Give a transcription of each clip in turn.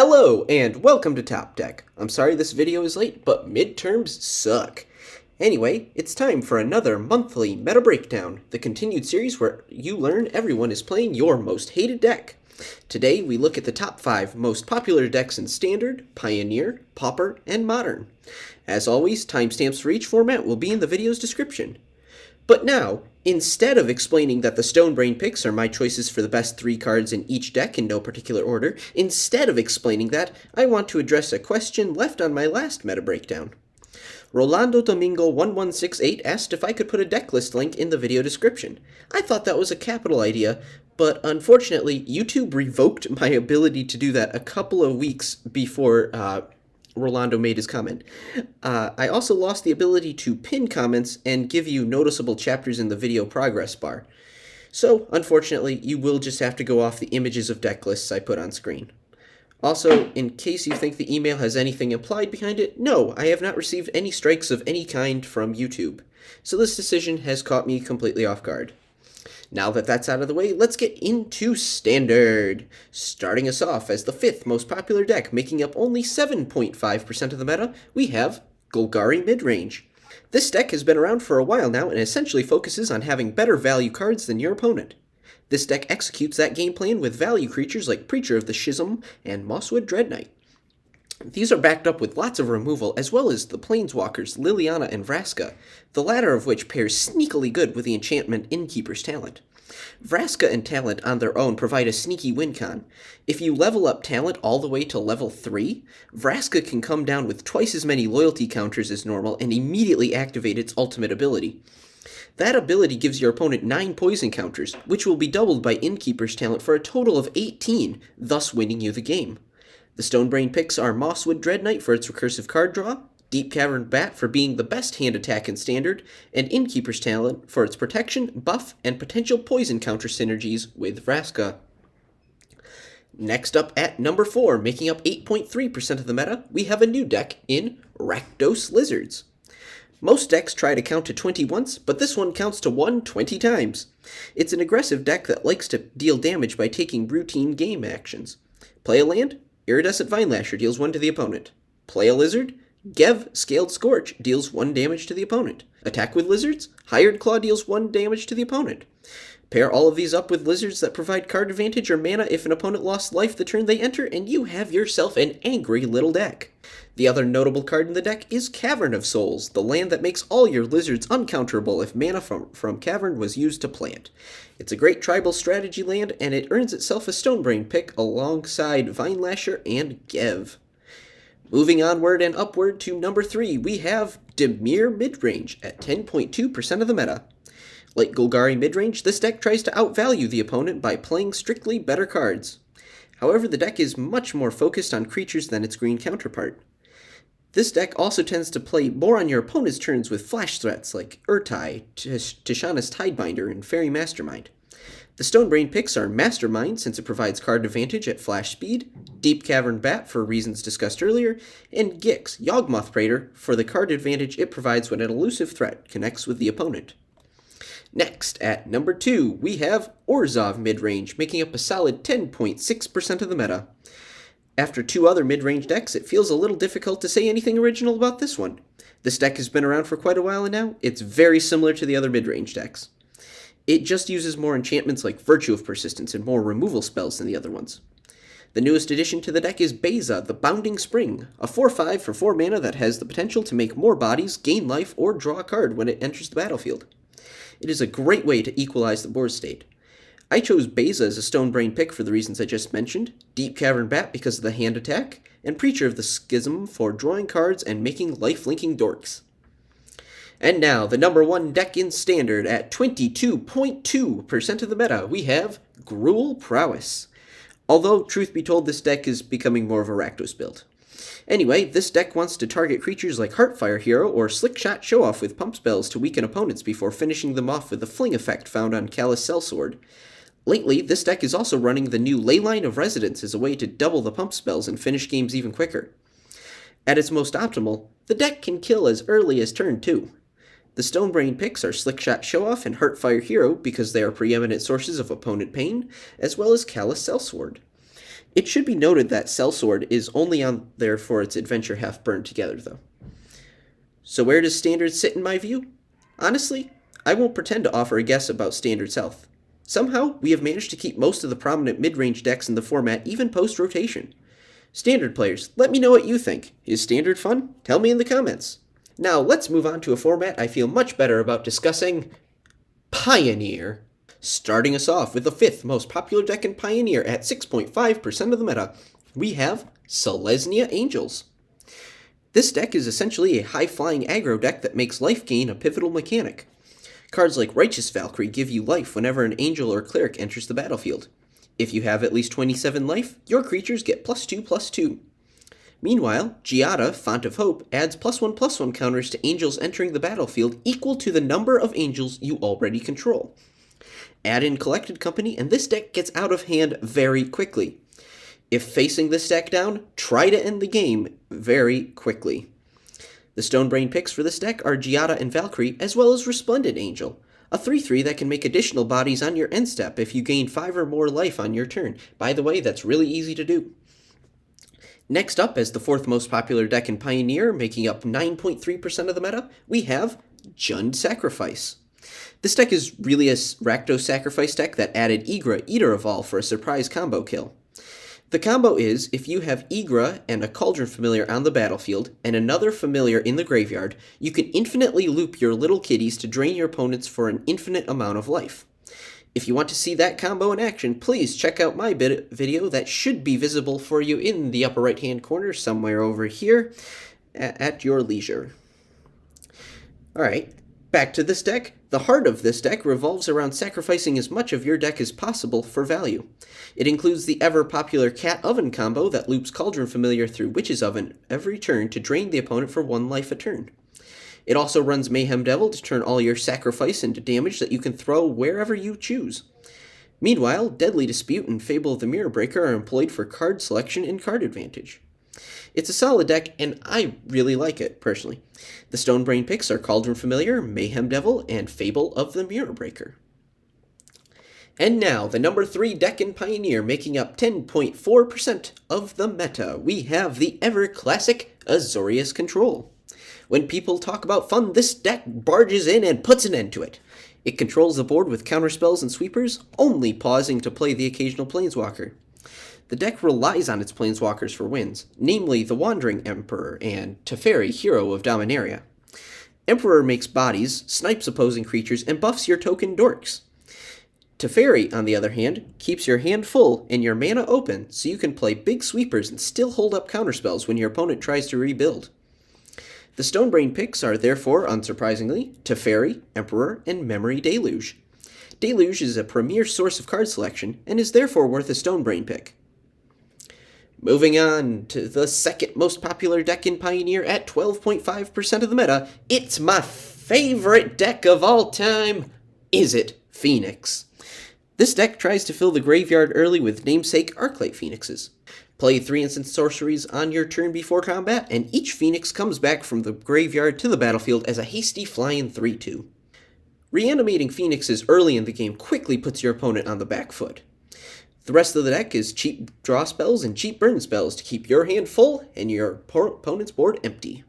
Hello, and welcome to Top Deck. I'm sorry this video is late, but midterms suck. Anyway, it's time for another monthly meta breakdown, the continued series where you learn everyone is playing your most hated deck. Today, we look at the top 5 most popular decks in Standard, Pioneer, Pauper, and Modern. As always, timestamps for each format will be in the video's description. But now, instead of explaining that the Stonebrain picks are my choices for the best 3 cards in each deck in no particular order, instead of explaining that, I want to address a question left on my last meta breakdown. Rolando Domingo 1168 asked if I could put a deck list link in the video description. I thought that was a capital idea, but unfortunately, YouTube revoked my ability to do that a couple of weeks before Rolando made his comment. I also lost the ability to pin comments and give you noticeable chapters in the video progress bar. So, unfortunately, you will just have to go off the images of deck lists I put on screen. Also, in case you think the email has anything implied behind it, no, I have not received any strikes of any kind from YouTube. So this decision has caught me completely off guard. Now that that's out of the way, let's get into Standard. Starting us off as the 5th most popular deck, making up only 7.5% of the meta, we have Golgari Midrange. This deck has been around for a while now and essentially focuses on having better value cards than your opponent. This deck executes that game plan with value creatures like Preacher of the Schism and Mosswood Dreadknight. These are backed up with lots of removal, as well as the Planeswalkers Liliana and Vraska, the latter of which pairs sneakily good with the enchantment Innkeeper's Talent. Vraska and Talent on their own provide a sneaky win con. If you level up Talent all the way to level 3, Vraska can come down with twice as many loyalty counters as normal and immediately activate its ultimate ability. That ability gives your opponent 9 poison counters, which will be doubled by Innkeeper's Talent for a total of 18, thus winning you the game. The Stonebrain picks are Mosswood Dreadknight for its recursive card draw, Deep Cavern Bat for being the best hand attack in Standard, and Innkeeper's Talent for its protection, buff, and potential poison counter synergies with Vraska. Next up at number 4, making up 8.3% of the meta, we have a new deck in Rakdos Lizards. Most decks try to count to 20 once, but this one counts to 1 20 times. It's an aggressive deck that likes to deal damage by taking routine game actions. Play a land, Iridescent Vinelasher deals 1 to the opponent. Play a lizard, Gev Scaled Scorch deals 1 damage to the opponent. Attack with lizards, Hired Claw deals 1 damage to the opponent. Pair all of these up with lizards that provide card advantage or mana if an opponent lost life the turn they enter, and you have yourself an angry little deck. The other notable card in the deck is Cavern of Souls, the land that makes all your lizards uncounterable if mana from Cavern was used to play it. It's a great tribal strategy land, and it earns itself a Stonebrain pick alongside Vinelasher and Gev. Moving onward and upward to number 3, we have Dimir Midrange at 10.2% of the meta. Like Golgari Midrange, this deck tries to outvalue the opponent by playing strictly better cards. However, the deck is much more focused on creatures than its green counterpart. This deck also tends to play more on your opponent's turns with flash threats like Urtai, Tishana's Tidebinder, and Fairy Mastermind. The Stonebrain picks are Mastermind, since it provides card advantage at flash speed, Deep Cavern Bat for reasons discussed earlier, and Gix, Yawgmoth Praetor, for the card advantage it provides when an elusive threat connects with the opponent. Next, at number 2, we have Orzhov Midrange, making up a solid 10.6% of the meta. After 2 other mid-range decks, it feels a little difficult to say anything original about this one. This deck has been around for quite a while now. It's very similar to the other mid-range decks. It just uses more enchantments like Virtue of Persistence and more removal spells than the other ones. The newest addition to the deck is Beza, the Bounding Spring, a 4/5 for 4 mana that has the potential to make more bodies, gain life, or draw a card when it enters the battlefield. It is a great way to equalize the board state. I chose Beza as a Stonebrain pick for the reasons I just mentioned, Deep Cavern Bat because of the hand attack, and Preacher of the Schism for drawing cards and making life-linking dorks. And now, the number 1 deck in Standard at 22.2% of the meta, we have Gruul Prowess. Although, truth be told, this deck is becoming more of a Rakdos build. Anyway, this deck wants to target creatures like Heartfire Hero or Slickshot Show-Off with pump spells to weaken opponents before finishing them off with the Fling effect found on Callous Sellsword. Lately, this deck is also running the new Leyline of Residence as a way to double the pump spells and finish games even quicker. At its most optimal, the deck can kill as early as turn 2. The Stonebrain picks are Slickshot Show-Off and Heartfire Hero because they are preeminent sources of opponent pain, as well as Callous Sellsword. It should be noted that Sellsword is only on there for its adventure half burned together, though. So where does Standard sit in my view? Honestly, I won't pretend to offer a guess about Standard's health. Somehow, we have managed to keep most of the prominent mid-range decks in the format even post-rotation. Standard players, let me know what you think. Is Standard fun? Tell me in the comments. Now, let's move on to a format I feel much better about discussing: Pioneer. Starting us off with the 5th most popular deck in Pioneer at 6.5% of the meta, we have Selesnya Angels. This deck is essentially a high-flying aggro deck that makes life gain a pivotal mechanic. Cards like Righteous Valkyrie give you life whenever an angel or cleric enters the battlefield. If you have at least 27 life, your creatures get +2/+2. Meanwhile, Giada, Font of Hope, adds +1/+1 counters to angels entering the battlefield equal to the number of angels you already control. Add in Collected Company, and this deck gets out of hand very quickly. If facing this deck down, try to end the game very quickly. The Stonebrain picks for this deck are Giada and Valkyrie, as well as Resplendent Angel, a 3/3 that can make additional bodies on your end step if you gain 5 or more life on your turn. By the way, that's really easy to do. Next up, as the 4th most popular deck in Pioneer, making up 9.3% of the meta, we have Jund Sacrifice. This deck is really a Rakdos Sacrifice deck that added Igra, Eater of All for a surprise combo kill. The combo is, if you have Igra and a Cauldron Familiar on the battlefield, and another Familiar in the graveyard, you can infinitely loop your little kitties to drain your opponents for an infinite amount of life. If you want to see that combo in action, please check out my video that should be visible for you in the upper right-hand corner somewhere over here at your leisure. Alright, back to this deck. The heart of this deck revolves around sacrificing as much of your deck as possible for value. It includes the ever-popular Cat Oven combo that loops Cauldron Familiar through Witch's Oven every turn to drain the opponent for 1 life a turn. It also runs Mayhem Devil to turn all your sacrifice into damage that you can throw wherever you choose. Meanwhile, Deadly Dispute and Fable of the Mirror Breaker are employed for card selection and card advantage. It's a solid deck, and I really like it, personally. The Stonebrain picks are Cauldron Familiar, Mayhem Devil, and Fable of the Mirror Breaker. And now, the number 3 deck in Pioneer, making up 10.4% of the meta, we have the ever-classic Azorius Control. When people talk about fun, this deck barges in and puts an end to it. It controls the board with counterspells and sweepers, only pausing to play the occasional Planeswalker. The deck relies on its Planeswalkers for wins, namely the Wandering Emperor and Teferi, Hero of Dominaria. Emperor makes bodies, snipes opposing creatures, and buffs your token dorks. Teferi, on the other hand, keeps your hand full and your mana open, so you can play big sweepers and still hold up counterspells when your opponent tries to rebuild. The Stonebrain picks are therefore, unsurprisingly, Teferi, Emperor, and Memory Deluge. Deluge is a premier source of card selection, and is therefore worth a Stonebrain pick. Moving on to the 2nd most popular deck in Pioneer at 12.5% of the meta, it's my favorite deck of all time. Is it Phoenix? This deck tries to fill the graveyard early with namesake Arclight Phoenixes. Play 3 instant sorceries on your turn before combat, and each Phoenix comes back from the graveyard to the battlefield as a hasty flying 3/2. Reanimating Phoenixes early in the game quickly puts your opponent on the back foot. The rest of the deck is cheap draw spells and cheap burn spells to keep your hand full and your opponent's board empty.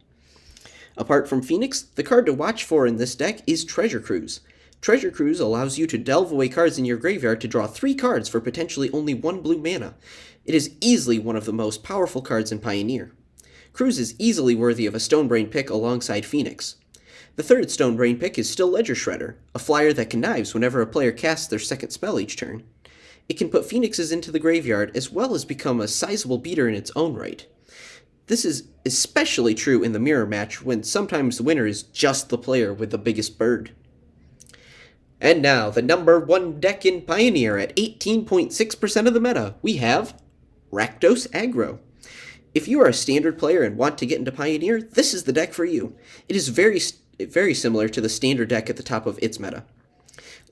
Apart from Phoenix, the card to watch for in this deck is Treasure Cruise. Treasure Cruise allows you to delve away cards in your graveyard to draw 3 cards for potentially only 1 blue mana. It is easily one of the most powerful cards in Pioneer. Cruise is easily worthy of a Stonebrain pick alongside Phoenix. The 3rd Stonebrain pick is still Ledger Shredder, a flyer that connives whenever a player casts their 2nd spell each turn. It can put Phoenixes into the graveyard as well as become a sizable beater in its own right. This is especially true in the mirror match when sometimes the winner is just the player with the biggest bird. And now, the number 1 deck in Pioneer at 18.6% of the meta, we have Rakdos Aggro. If you are a standard player and want to get into Pioneer, this is the deck for you. It is very similar to the standard deck at the top of its meta.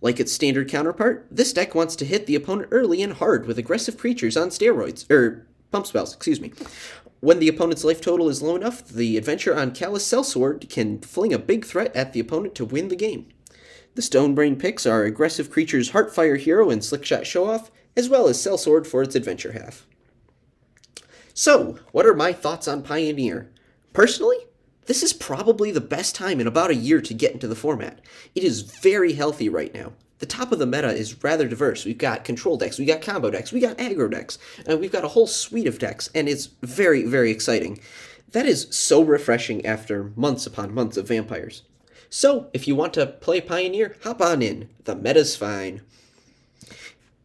Like its standard counterpart, this deck wants to hit the opponent early and hard with aggressive creatures on steroids, pump spells, When the opponent's life total is low enough, the adventure on Callous Sellsword can fling a big threat at the opponent to win the game. The Stonebrain picks are aggressive creatures Heartfire Hero and Slickshot Showoff, as well as Sellsword for its adventure half. So, what are my thoughts on Pioneer? Personally, this is probably the best time in about a year to get into the format. It is very healthy right now. The top of the meta is rather diverse. We've got control decks, we got combo decks, we got aggro decks, and we've got a whole suite of decks, and it's very, very exciting. That is so refreshing after months upon months of vampires. So, if you want to play Pioneer, hop on in. The meta's fine.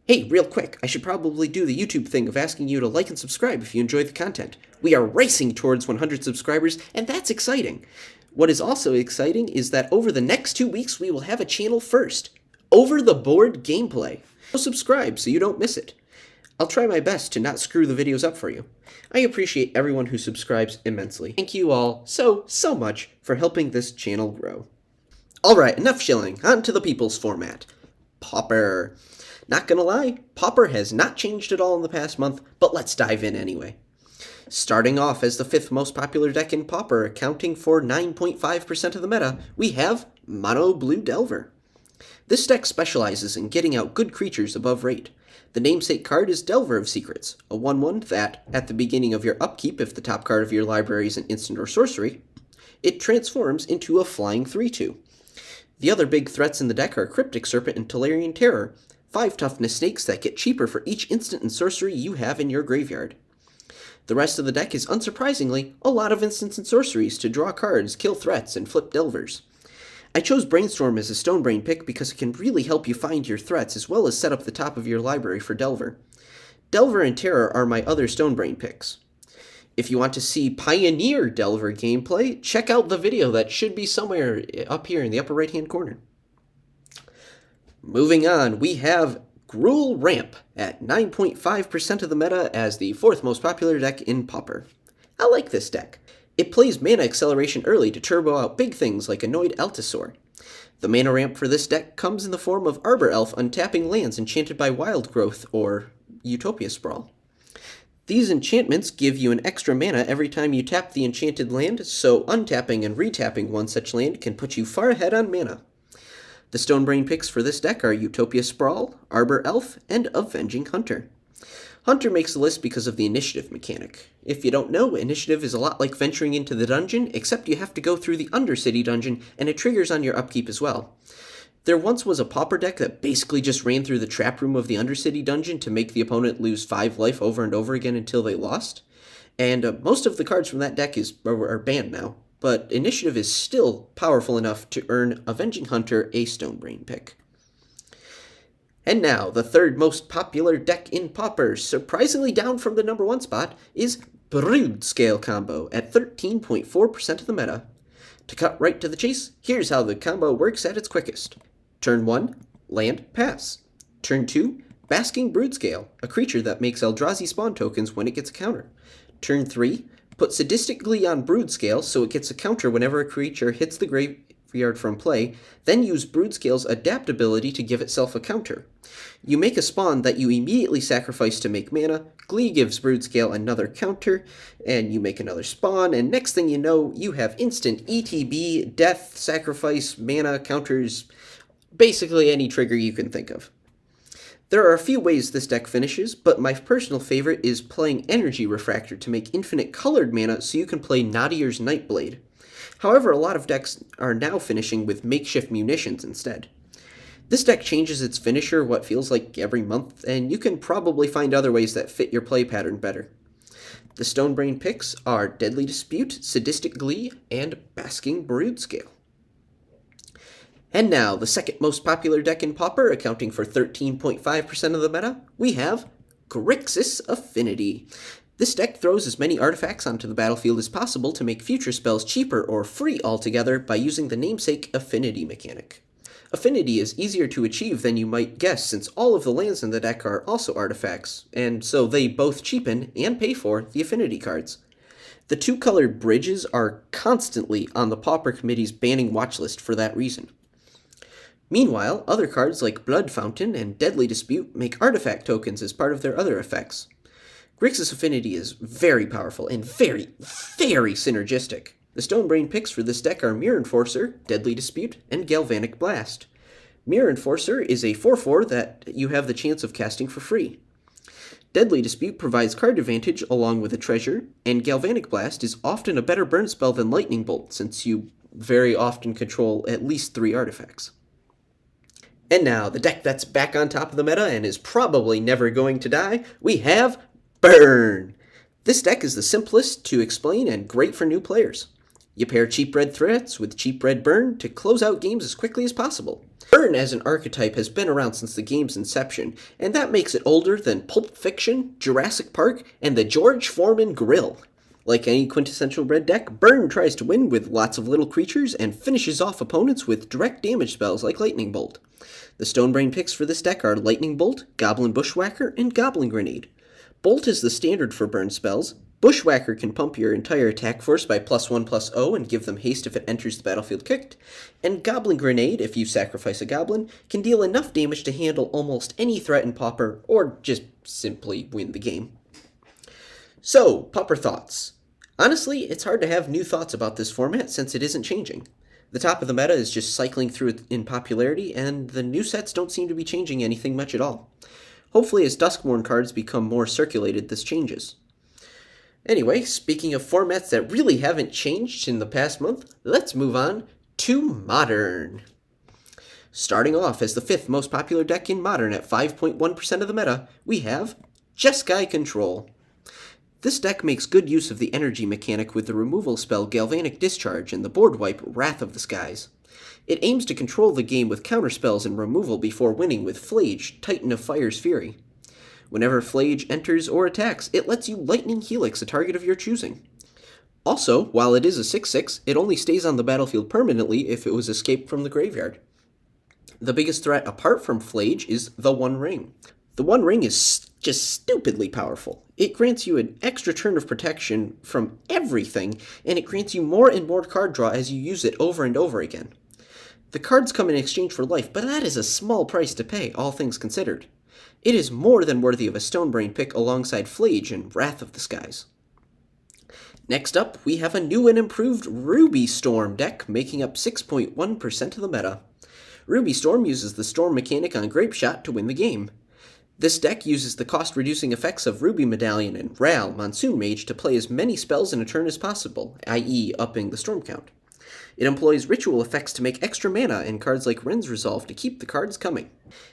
Hey, real quick, I should probably do the YouTube thing of asking you to like and subscribe if you enjoy the content. We are racing towards 100 subscribers, and that's exciting. What is also exciting is that over the next 2 weeks, we will have a channel first. Over the board gameplay. So subscribe so you don't miss it. I'll try my best to not screw the videos up for you. I appreciate everyone who subscribes immensely. Thank you all so much for helping this channel grow. Alright, enough shilling. On to the people's format. Pauper. Not gonna lie, Pauper has not changed at all in the past month, but let's dive in anyway. Starting off as the 5th most popular deck in Pauper, accounting for 9.5% of the meta, we have Mono Blue Delver. This deck specializes in getting out good creatures above rate. The namesake card is Delver of Secrets, a 1/1 that, at the beginning of your upkeep if the top card of your library is an instant or sorcery, it transforms into a flying 3/2. The other big threats in the deck are Cryptic Serpent and Tolarian Terror, 5 toughness snakes that get cheaper for each instant and sorcery you have in your graveyard. The rest of the deck is, unsurprisingly, a lot of instants and sorceries to draw cards, kill threats, and flip Delvers. I chose Brainstorm as a Stonebrain pick because it can really help you find your threats as well as set up the top of your library for Delver. Delver and Terror are my other Stonebrain picks. If you want to see Pioneer Delver gameplay, check out the video that should be somewhere up here in the upper right hand corner. Moving on, we have Gruul Ramp at 9.5% of the meta as the 4th most popular deck in Pauper. I like this deck. It plays mana acceleration early to turbo out big things like Annoyed Altasaur. The mana ramp for this deck comes in the form of Arbor Elf untapping lands enchanted by Wild Growth or Utopia Sprawl. These enchantments give you an extra mana every time you tap the enchanted land, so untapping and retapping one such land can put you far ahead on mana. The Stonebrain picks for this deck are Utopia Sprawl, Arbor Elf, and Avenging Hunter. Hunter makes the list because of the initiative mechanic. If you don't know, initiative is a lot like venturing into the dungeon, except you have to go through the Undercity dungeon, and it triggers on your upkeep as well. There once was a Pauper deck that basically just ran through the trap room of the Undercity dungeon to make the opponent lose 5 life over and over again until they lost, and most of the cards from that deck are banned now, but initiative is still powerful enough to earn Avenging Hunter a Stonebrain pick. And now, the 3rd most popular deck in Pauper, surprisingly down from the number 1 spot, is Brood Scale Combo at 13.4% of the meta. To cut right to the chase, here's how the combo works at its quickest. Turn 1, land, pass. Turn 2, Basking Broodscale, a creature that makes Eldrazi spawn tokens when it gets a counter. Turn 3, put Sadistic Glee on Broodscale so it gets a counter whenever a creature hits the graveyard from play, then use Broodscale's adaptability to give itself a counter. You make a spawn that you immediately sacrifice to make mana, Glee gives Broodscale another counter, and you make another spawn, and next thing you know, you have instant ETB, death, sacrifice, mana, counters, basically any trigger you can think of. There are a few ways this deck finishes, but my personal favorite is playing Energy Refractor to make infinite colored mana so you can play Nadier's Nightblade. However, a lot of decks are now finishing with Makeshift Munitions instead. This deck changes its finisher what feels like every month, and you can probably find other ways that fit your play pattern better. The Stonebrain picks are Deadly Dispute, Sadistic Glee, and Basking Broodscale. And now, the 2nd most popular deck in Pauper, accounting for 13.5% of the meta, we have Grixis Affinity. This deck throws as many artifacts onto the battlefield as possible to make future spells cheaper or free altogether by using the namesake Affinity mechanic. Affinity is easier to achieve than you might guess since all of the lands in the deck are also artifacts, and so they both cheapen and pay for the Affinity cards. The 2-colored bridges are constantly on the Pauper Committee's banning watchlist for that reason. Meanwhile, other cards like Blood Fountain and Deadly Dispute make artifact tokens as part of their other effects. Grixis Affinity is very powerful and very synergistic. The Stonebrain picks for this deck are Mirror Enforcer, Deadly Dispute, and Galvanic Blast. Mirror Enforcer is a 4/4 that you have the chance of casting for free. Deadly Dispute provides card advantage along with a treasure, and Galvanic Blast is often a better burn spell than Lightning Bolt since you very often control at least 3 artifacts. And now, the deck that's back on top of the meta and is probably never going to die, we have Burn! This deck is the simplest to explain and great for new players. You pair cheap red threats with cheap red Burn to close out games as quickly as possible. Burn as an archetype has been around since the game's inception, and that makes it older than Pulp Fiction, Jurassic Park, and the George Foreman Grill. Like any quintessential red deck, Burn tries to win with lots of little creatures and finishes off opponents with direct damage spells like Lightning Bolt. The Stonebrain picks for this deck are Lightning Bolt, Goblin Bushwhacker, and Goblin Grenade. Bolt is the standard for burn spells. Bushwhacker can pump your entire attack force by +1/+0 and give them haste if it enters the battlefield kicked. And Goblin Grenade, if you sacrifice a goblin, can deal enough damage to handle almost any threat in Pauper, or just simply win the game. So, Pauper thoughts. Honestly, it's hard to have new thoughts about this format since it isn't changing. The top of the meta is just cycling through it in popularity, and the new sets don't seem to be changing anything much at all. Hopefully, as Duskmourn cards become more circulated, this changes. Anyway, speaking of formats that really haven't changed in the past month, let's move on to Modern. Starting off as the 5th most popular deck in Modern at 5.1% of the meta, we have Jeskai Control. This deck makes good use of the energy mechanic with the removal spell Galvanic Discharge and the board wipe Wrath of the Skies. It aims to control the game with counterspells and removal before winning with Flage, Titan of Fire's Fury. Whenever Flage enters or attacks, it lets you Lightning Helix a target of your choosing. Also, while it is a 6/6, it only stays on the battlefield permanently if it was escaped from the graveyard. The biggest threat apart from Flage is the One Ring. The One Ring is just stupidly powerful. It grants you an extra turn of protection from everything, and it grants you more and more card draw as you use it over and over again. The cards come in exchange for life, but that is a small price to pay, all things considered. It is more than worthy of a Stonebrain pick alongside Flage and Wrath of the Skies. Next up, we have a new and improved Ruby Storm deck, making up 6.1% of the meta. Ruby Storm uses the Storm mechanic on Grape Shot to win the game. This deck uses the cost-reducing effects of Ruby Medallion and Ral, Monsoon Mage, to play as many spells in a turn as possible, i.e. upping the storm count. It employs ritual effects to make extra mana and cards like Ren's Resolve to keep the cards coming.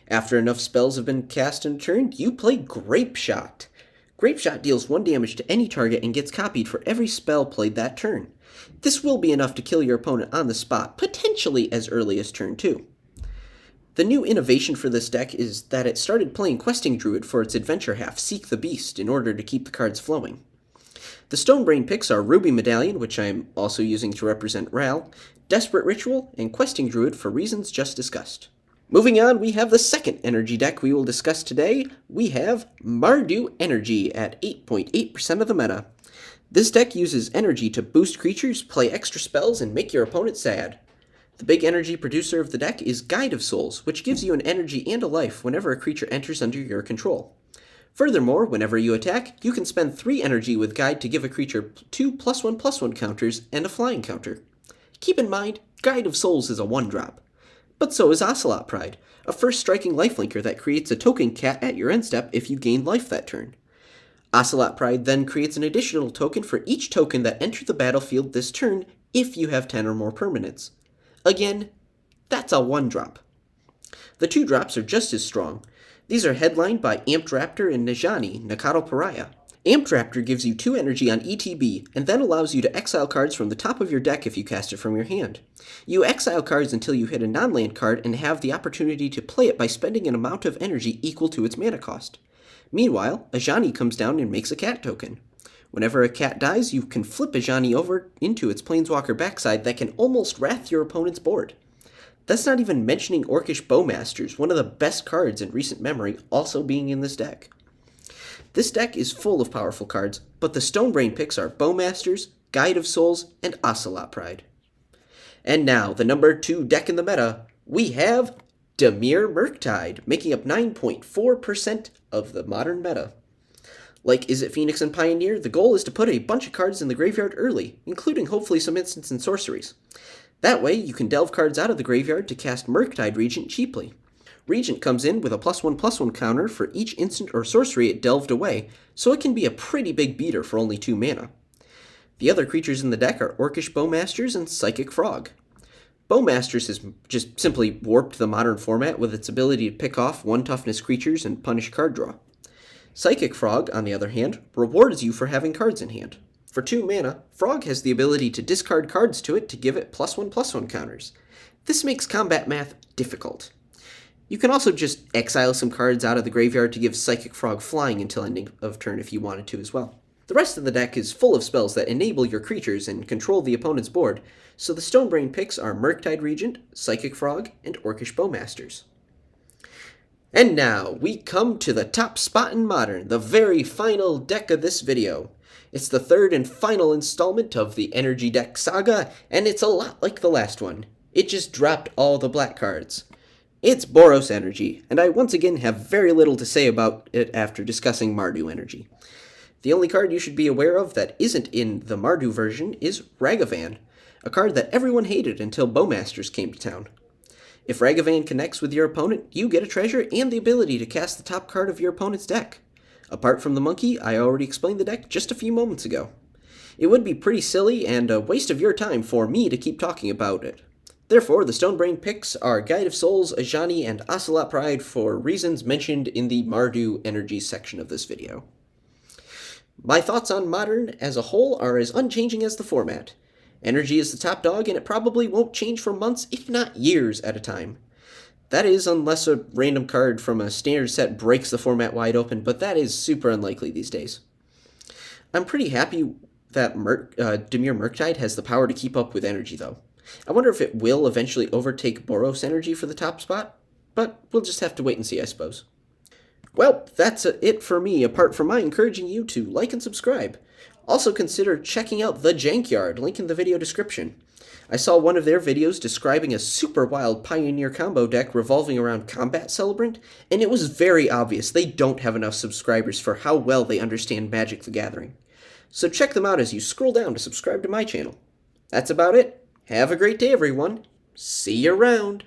After enough spells have been cast in a turn, you play Grape Shot. Grape Shot deals 1 damage to any target and gets copied for every spell played that turn. This will be enough to kill your opponent on the spot, potentially as early as turn 2. The new innovation for this deck is that it started playing Questing Druid for its adventure half, Seek the Beast, in order to keep the cards flowing. The Stonebrain picks are Ruby Medallion, which I am also using to represent Ral, Desperate Ritual, and Questing Druid for reasons just discussed. Moving on, we have the second energy deck we will discuss today. We have Mardu Energy at 8.8% of the meta. This deck uses energy to boost creatures, play extra spells, and make your opponent sad. The big energy producer of the deck is Guide of Souls, which gives you an energy and a life whenever a creature enters under your control. Furthermore, whenever you attack, you can spend 3 energy with Guide to give a creature 2 +1/+1 counters and a flying counter. Keep in mind, Guide of Souls is a 1-drop. But so is Ocelot Pride, a first striking lifelinker that creates a token cat at your end step if you gain life that turn. Ocelot Pride then creates an additional token for each token that entered the battlefield this turn if you have 10 or more permanents. Again, that's a 1-drop. The 2-drops are just as strong. These are headlined by Amped Raptor and Najani, Nakato Pariah. Amped Raptor gives you 2 energy on ETB, and then allows you to exile cards from the top of your deck if you cast it from your hand. You exile cards until you hit a non-land card and have the opportunity to play it by spending an amount of energy equal to its mana cost. Meanwhile, Ajani comes down and makes a cat token. Whenever a cat dies, you can flip Ajani over into its Planeswalker backside that can almost wrath your opponent's board. That's not even mentioning Orcish Bowmasters, one of the best cards in recent memory, also being in this deck. This deck is full of powerful cards, but the Stonebrain picks are Bowmasters, Guide of Souls, and Ocelot Pride. And now, the number 2 deck in the meta, we have Dimir Murktide, making up 9.4% of the modern meta. Like Is It Phoenix and Pioneer, the goal is to put a bunch of cards in the graveyard early, including hopefully some instants and sorceries. That way, you can delve cards out of the graveyard to cast Murktide Regent cheaply. Regent comes in with a +1/+1 counter for each instant or sorcery it delved away, so it can be a pretty big beater for only 2 mana. The other creatures in the deck are Orcish Bowmasters and Psychic Frog. Bowmasters has just simply warped the modern format with its ability to pick off 1 toughness creatures and punish card draw. Psychic Frog, on the other hand, rewards you for having cards in hand. For 2 mana, Frog has the ability to discard cards to it to give it +1/+1 counters. This makes combat math difficult. You can also just exile some cards out of the graveyard to give Psychic Frog flying until ending of turn if you wanted to as well. The rest of the deck is full of spells that enable your creatures and control the opponent's board, so the Stonebrain picks are Murktide Regent, Psychic Frog, and Orcish Bowmasters. And now, we come to the top spot in Modern, the very final deck of this video. It's the 3rd and final installment of the Energy Deck Saga, and it's a lot like the last one. It just dropped all the black cards. It's Boros Energy, and I once again have very little to say about it after discussing Mardu Energy. The only card you should be aware of that isn't in the Mardu version is Ragavan, a card that everyone hated until Bowmasters came to town. If Ragavan connects with your opponent, you get a treasure and the ability to cast the top card of your opponent's deck. Apart from the monkey, I already explained the deck just a few moments ago. It would be pretty silly and a waste of your time for me to keep talking about it. Therefore, the Stonebrain picks are Guide of Souls, Ajani, and Ocelot Pride for reasons mentioned in the Mardu Energy section of this video. My thoughts on Modern as a whole are as unchanging as the format. Energy is the top dog, and it probably won't change for months, if not years, at a time. That is, unless a random card from a standard set breaks the format wide open, but that is super unlikely these days. I'm pretty happy that Dimir Murktide has the power to keep up with Energy, though. I wonder if it will eventually overtake Boros Energy for the top spot, but we'll just have to wait and see, I suppose. Well, that's it for me, apart from my encouraging you to like and subscribe. Also consider checking out The Jankyard, link in the video description. I saw one of their videos describing a super wild Pioneer combo deck revolving around Combat Celebrant, and it was very obvious they don't have enough subscribers for how well they understand Magic the Gathering. So check them out as you scroll down to subscribe to my channel. That's about it. Have a great day, everyone. See you around.